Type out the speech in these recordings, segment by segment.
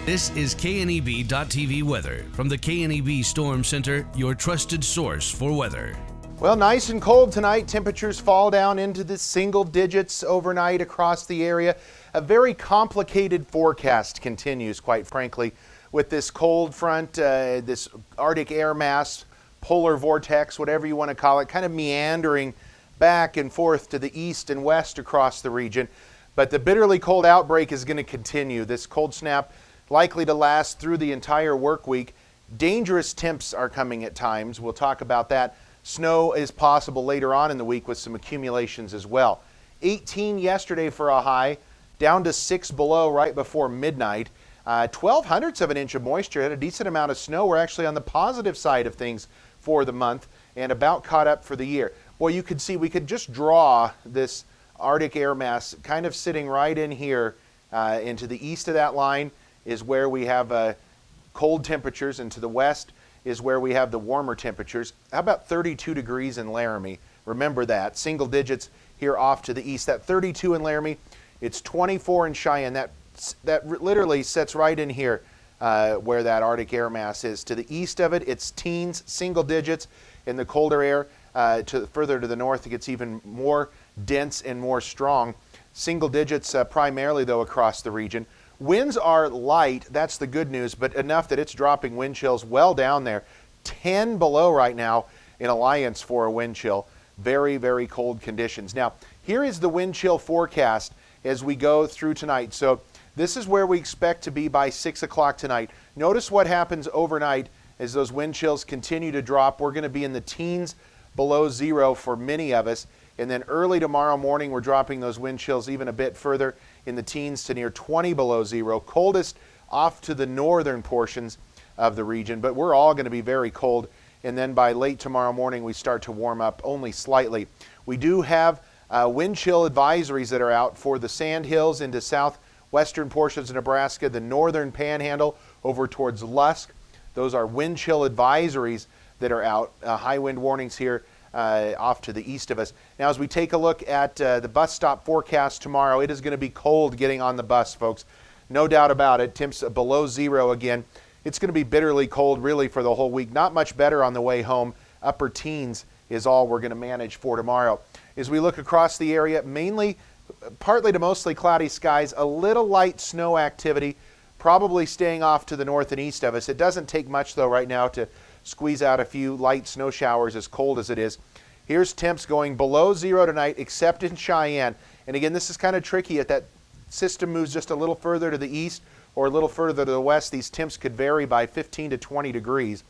This is KNEB.TV weather from the KNEB Storm Center, your trusted source for weather. Well, nice and cold tonight. Temperatures fall down into the single digits overnight across the area. A very complicated forecast continues, quite frankly, with this cold front, this Arctic air mass, polar vortex, whatever you want to call it, kind of meandering back and forth to the east and west across the region. But the bitterly cold outbreak is going to continue. This cold snap likely to last through the entire work week. Dangerous temps are coming at times. We'll talk about that. Snow is possible later on in the week with some accumulations as well. 18 yesterday for a high, down to 6 below right before midnight. 0.12 of an inch of moisture, had a decent amount of snow. We're actually on the positive side of things for the month and about caught up for the year. Well, you could see we could just draw this Arctic air mass kind of sitting right in here into the east of that line is where we have cold temperatures, and to the west is where we have the warmer temperatures. How about 32 degrees in Laramie? Remember that. Single digits here off to the east. That 32 in Laramie, it's 24 in Cheyenne. That literally sits right in here where that Arctic air mass is. To the east of it, it's teens, single digits. In the colder air, further to the north, it gets even more dense and more strong. Single digits primarily, though, across the region. Winds are light, that's the good news, but enough that it's dropping wind chills well down there. 10 below right now in Alliance for a wind chill. Very, very cold conditions. Now, here is the wind chill forecast as we go through tonight. So this is where we expect to be by 6 o'clock tonight. Notice what happens overnight as those wind chills continue to drop. We're going to be in the teens below zero for many of us. And then early tomorrow morning, we're dropping those wind chills even a bit further in the teens to near 20 below zero. Coldest off to the northern portions of the region, but we're all going to be very cold. And then by late tomorrow morning, we start to warm up only slightly. We do have wind chill advisories that are out for the Sand Hills into southwestern portions of Nebraska, the northern panhandle over towards Lusk. Those are wind chill advisories that are out. High wind warnings here off to the east of us. Now, as we take a look at the bus stop forecast tomorrow, it is going to be cold getting on the bus, folks. No doubt about it. Temps below zero again. It's going to be bitterly cold really for the whole week. Not much better on the way home. Upper teens is all we're going to manage for tomorrow. As we look across the area, partly to mostly cloudy skies, a little light snow activity, probably staying off to the north and east of us. It doesn't take much, though, right now to squeeze out a few light snow showers as cold as it is. Here's temps going below zero tonight, except in Cheyenne. And again, this is kind of tricky. If that system moves just a little further to the east or a little further to the west, these temps could vary by 15 to 20 degrees.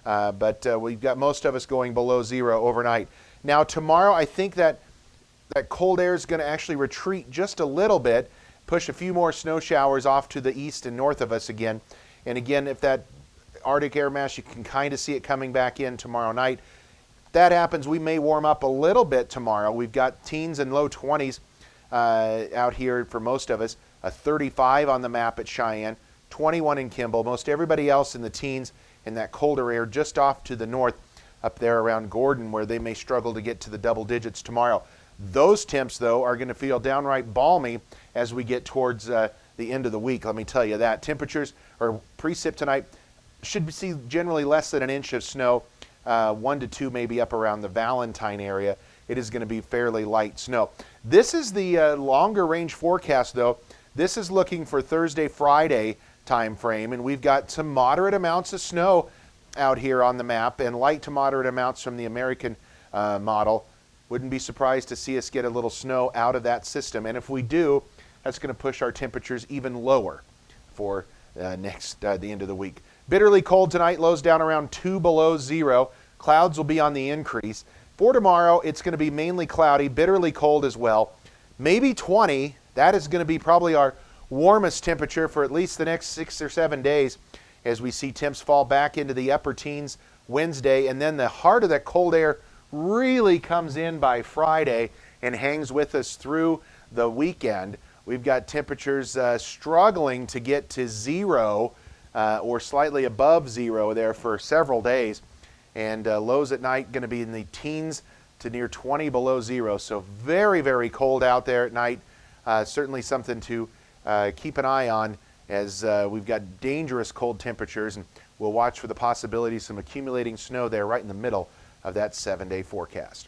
But we've got most of us going below zero overnight. Now, tomorrow, I think that cold air is going to actually retreat just a little bit, push a few more snow showers off to the east and north of us again. And again, if that Arctic air mass, you can kind of see it coming back in tomorrow night. If that happens, we may warm up a little bit tomorrow. We've got teens and low 20s out here for most of us. A 35 on the map at Cheyenne, 21 in Kimball. Most everybody else in the teens in that colder air just off to the north up there around Gordon, where they may struggle to get to the double digits tomorrow. Those temps, though, are going to feel downright balmy as we get towards the end of the week. Let me tell you that. Temperatures or precip tonight should see generally less than an inch of snow, 1 to 2 maybe up around the Valentine area. It is going to be fairly light snow. This is the longer range forecast, though. This is looking for Thursday, Friday time frame, and we've got some moderate amounts of snow out here on the map and light to moderate amounts from the American model. Wouldn't be surprised to see us get a little snow out of that system, and if we do, that's going to push our temperatures even lower for the end of the week. Bitterly cold tonight, lows down around 2 below zero. Clouds will be on the increase. For tomorrow, it's going to be mainly cloudy, bitterly cold as well. Maybe 20. That is going to be probably our warmest temperature for at least the next 6 or 7 days as we see temps fall back into the upper teens Wednesday. And then the heart of that cold air really comes in by Friday and hangs with us through the weekend. We've got temperatures struggling to get to zero or slightly above zero there for several days. And lows at night going to be in the teens to near 20 below zero. So very, very cold out there at night. Certainly something to keep an eye on as we've got dangerous cold temperatures, and we'll watch for the possibility of some accumulating snow there right in the middle of that 7-day forecast.